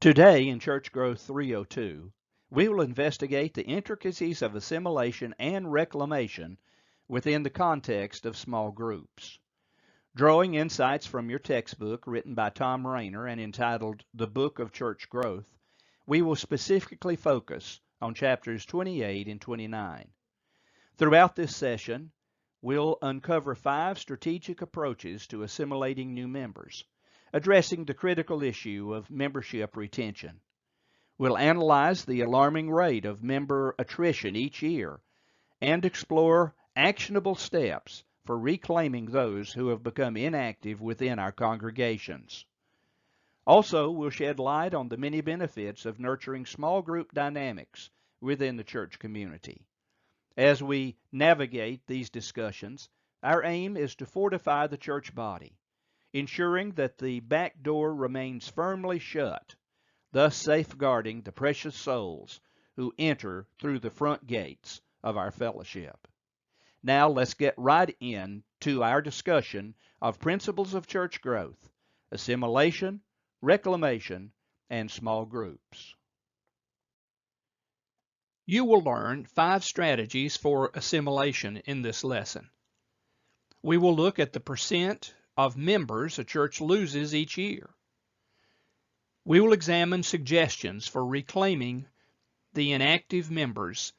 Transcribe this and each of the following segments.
Today in Church Growth 302, we will investigate the intricacies of assimilation and reclamation within the context of small groups. Drawing insights from your textbook written by Tom Rainer and entitled The Book of Church Growth, we will specifically focus on chapters 28 and 29. Throughout this session, we'll uncover 5 strategic approaches to assimilating new members, addressing the critical issue of membership retention. We'll analyze the alarming rate of member attrition each year and explore actionable steps for reclaiming those who have become inactive within our congregations. Also, we'll shed light on the many benefits of nurturing small group dynamics within the church community. As we navigate these discussions, our aim is to fortify the church body, ensuring that the back door remains firmly shut, thus safeguarding the precious souls who enter through the front gates of our fellowship. Now let's get right into our discussion of principles of church growth, assimilation, reclamation, and small groups. You will learn 5 strategies for assimilation in this lesson. We will look at the percent of members a church loses each year. We will examine suggestions for reclaiming the inactive members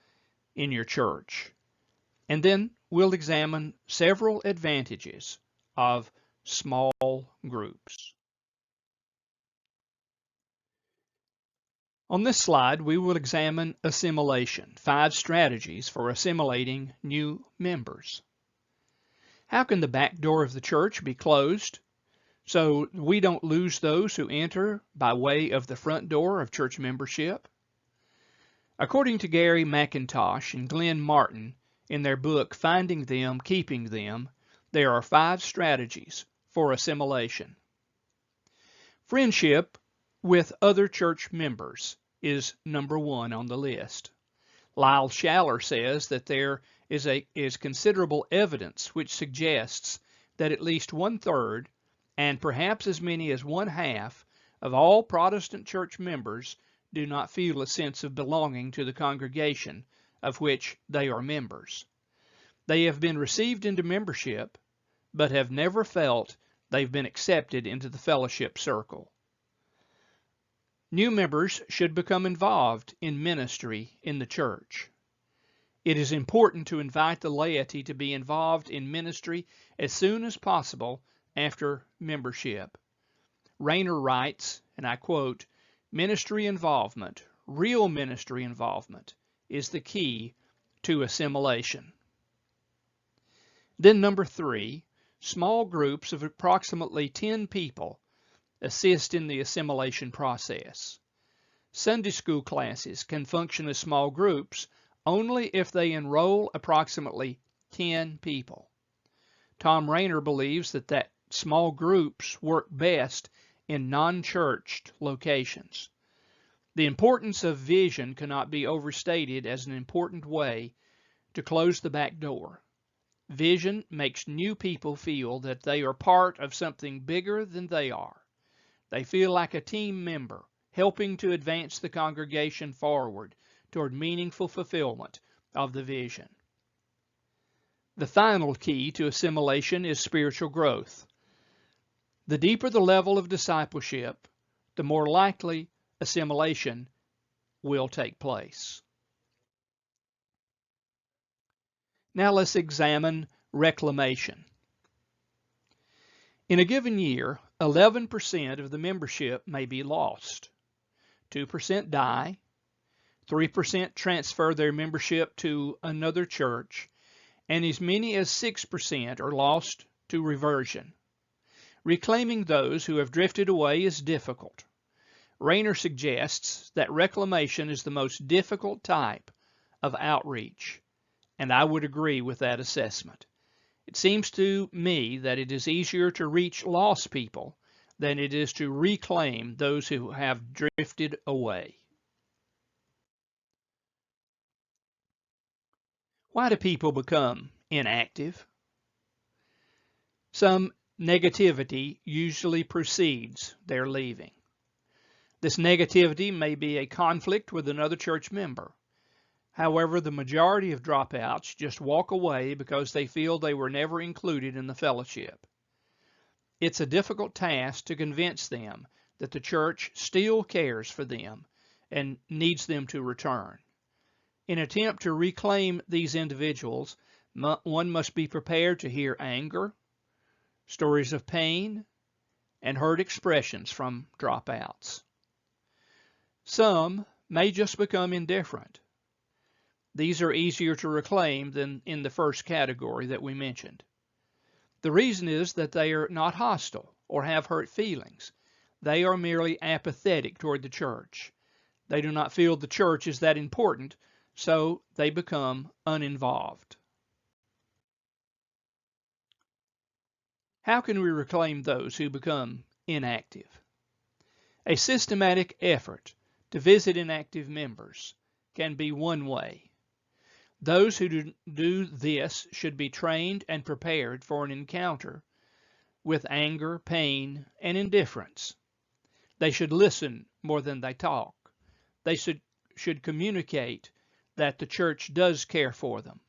in your church. And then we'll examine several advantages of small groups. On this slide, we will examine assimilation, 5 strategies for assimilating new members. How can the back door of the church be closed so we don't lose those who enter by way of the front door of church membership? According to Gary McIntosh and Glenn Martin in their book, Finding Them, Keeping Them, there are 5 strategies for assimilation. Friendship with other church members is number 1 on the list. Lyle Schaller says that there is considerable evidence which suggests that at least 1/3 and perhaps as many as 1/2 of all Protestant church members do not feel a sense of belonging to the congregation of which they are members. They have been received into membership, but have never felt they've been accepted into the fellowship circle. New members should become involved in ministry in the church. It is important to invite the laity to be involved in ministry as soon as possible after membership. Rainer writes, and I quote, "Ministry involvement, real ministry involvement, is the key to assimilation." Then number 3, small groups of approximately 10 people assist in the assimilation process. Sunday school classes can function as small groups only if they enroll approximately 10 people. Tom Rainer believes that small groups work best in non-churched locations. The importance of vision cannot be overstated as an important way to close the back door. Vision makes new people feel that they are part of something bigger than they are. They feel like a team member, helping to advance the congregation forward toward meaningful fulfillment of the vision. The final key to assimilation is spiritual growth. The deeper the level of discipleship, the more likely assimilation will take place. Now let's examine reclamation. In a given year, 11% of the membership may be lost. 2% die, 3% transfer their membership to another church, and as many as 6% are lost to reversion. Reclaiming those who have drifted away is difficult. Rainer suggests that reclamation is the most difficult type of outreach, and I would agree with that assessment. It seems to me that it is easier to reach lost people than it is to reclaim those who have drifted away. Why do people become inactive? Some negativity usually precedes their leaving. This negativity may be a conflict with another church member. However, the majority of dropouts just walk away because they feel they were never included in the fellowship. It's a difficult task to convince them that the church still cares for them and needs them to return. In an attempt to reclaim these individuals, one must be prepared to hear anger, stories of pain, and hurt expressions from dropouts. Some may just become indifferent. These are easier to reclaim than in the first category that we mentioned. The reason is that they are not hostile or have hurt feelings. They are merely apathetic toward the church. They do not feel the church is that important, so they become uninvolved. How can we reclaim those who become inactive? A systematic effort to visit inactive members can be one way. Those who do this should be trained and prepared for an encounter with anger, pain, and indifference. They should listen more than they talk. They should communicate that the church does care for them.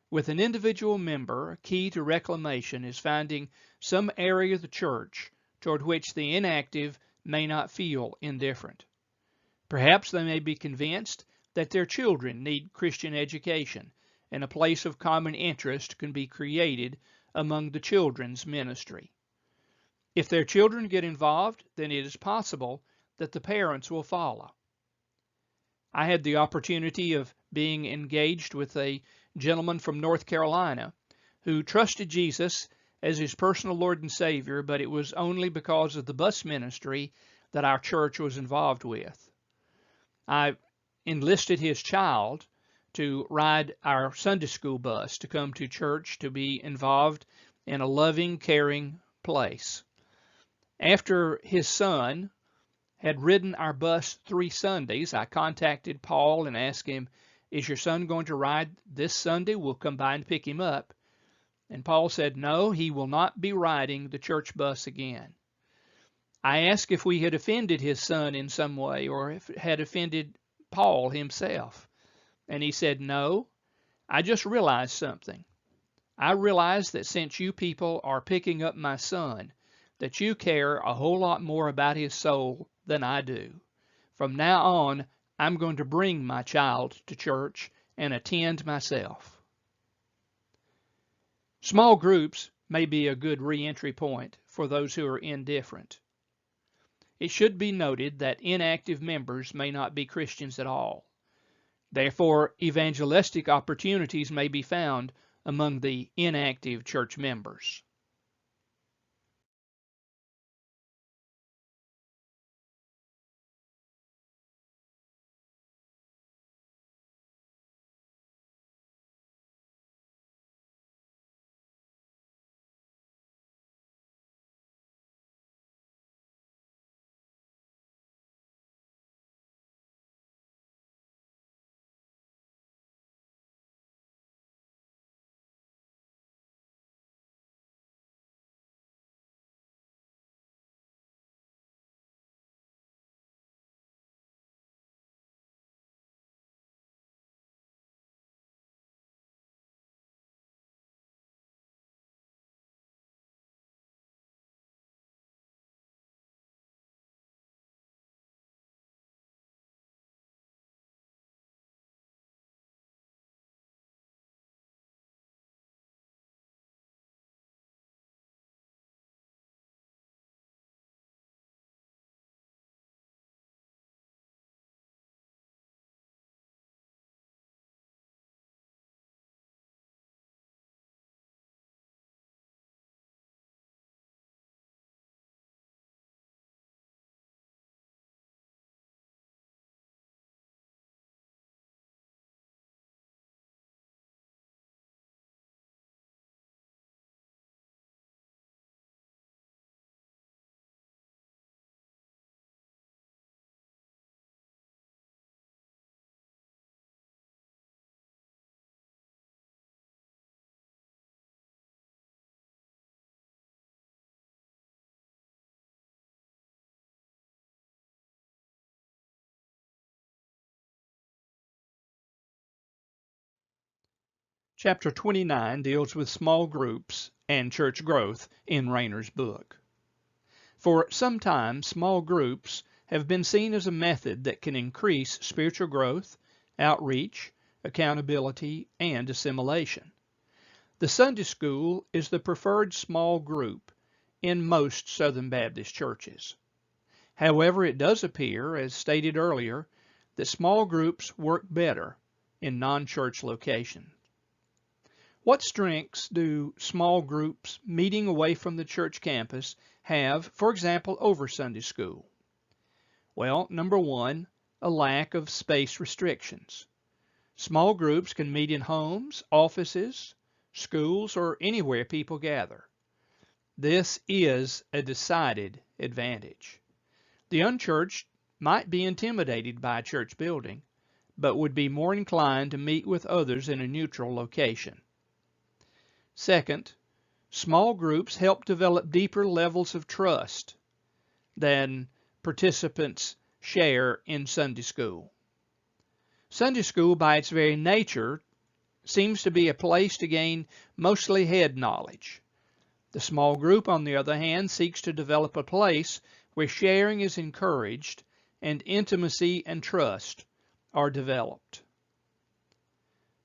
With an individual member, a key to reclamation is finding some area of the church toward which the inactive may not feel indifferent. Perhaps they may be convinced that their children need Christian education, and a place of common interest can be created among the children's ministry. If their children get involved, then it is possible that the parents will follow. I had the opportunity of being engaged with a gentleman from North Carolina who trusted Jesus as his personal Lord and Savior, but it was only because of the bus ministry that our church was involved with. I enlisted his child to ride our Sunday school bus to come to church to be involved in a loving, caring place. After his son had ridden our bus 3 Sundays, I contacted Paul and asked him, "Is your son going to ride this Sunday? We'll come by and pick him up." And Paul said, "No, he will not be riding the church bus again." I asked if we had offended his son in some way or if it had offended Paul himself. And he said, "No, I just realized something. I realized that since you people are picking up my son, that you care a whole lot more about his soul than I do. From now on, I'm going to bring my child to church and attend myself." Small groups may be a good re-entry point for those who are indifferent. It should be noted that inactive members may not be Christians at all. Therefore, evangelistic opportunities may be found among the inactive church members. Chapter 29 deals with small groups and church growth in Rayner's book. For some time, small groups have been seen as a method that can increase spiritual growth, outreach, accountability, and assimilation. The Sunday school is the preferred small group in most Southern Baptist churches. However, it does appear, as stated earlier, that small groups work better in non-church locations. What strengths do small groups meeting away from the church campus have, for example, over Sunday school? Well, number one, a lack of space restrictions. Small groups can meet in homes, offices, schools, or anywhere people gather. This is a decided advantage. The unchurched might be intimidated by a church building, but would be more inclined to meet with others in a neutral location. Second, small groups help develop deeper levels of trust than participants share in Sunday school. Sunday school, by its very nature, seems to be a place to gain mostly head knowledge. The small group, on the other hand, seeks to develop a place where sharing is encouraged and intimacy and trust are developed.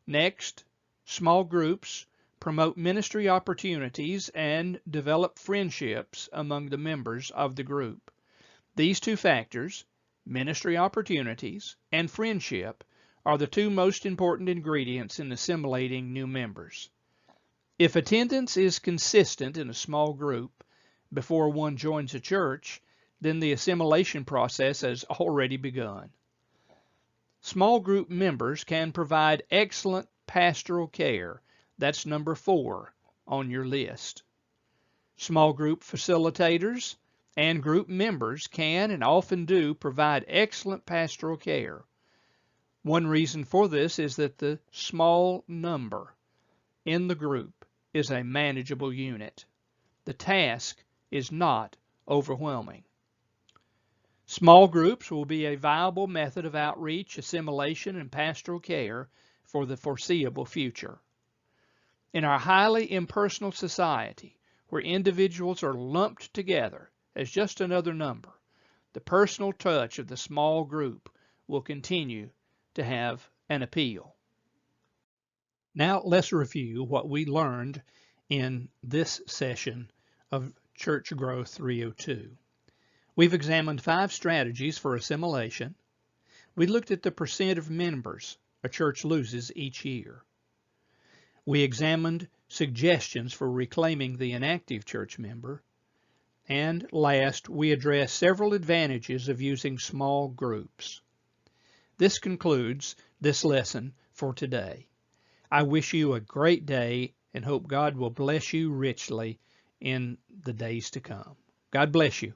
Next, small groups promote ministry opportunities and develop friendships among the members of the group. These two factors, ministry opportunities and friendship, are the two most important ingredients in assimilating new members. If attendance is consistent in a small group before one joins a church, then the assimilation process has already begun. Small group members can provide excellent pastoral care. That's number 4 on your list. Small group facilitators and group members can and often do provide excellent pastoral care. One reason for this is that the small number in the group is a manageable unit. The task is not overwhelming. Small groups will be a viable method of outreach, assimilation, and pastoral care for the foreseeable future. In our highly impersonal society, where individuals are lumped together as just another number, the personal touch of the small group will continue to have an appeal. Now let's review what we learned in this session of Church Growth 302. We've examined 5 strategies for assimilation. We looked at the percent of members a church loses each year. We examined suggestions for reclaiming the inactive church member. And last, we addressed several advantages of using small groups. This concludes this lesson for today. I wish you a great day and hope God will bless you richly in the days to come. God bless you.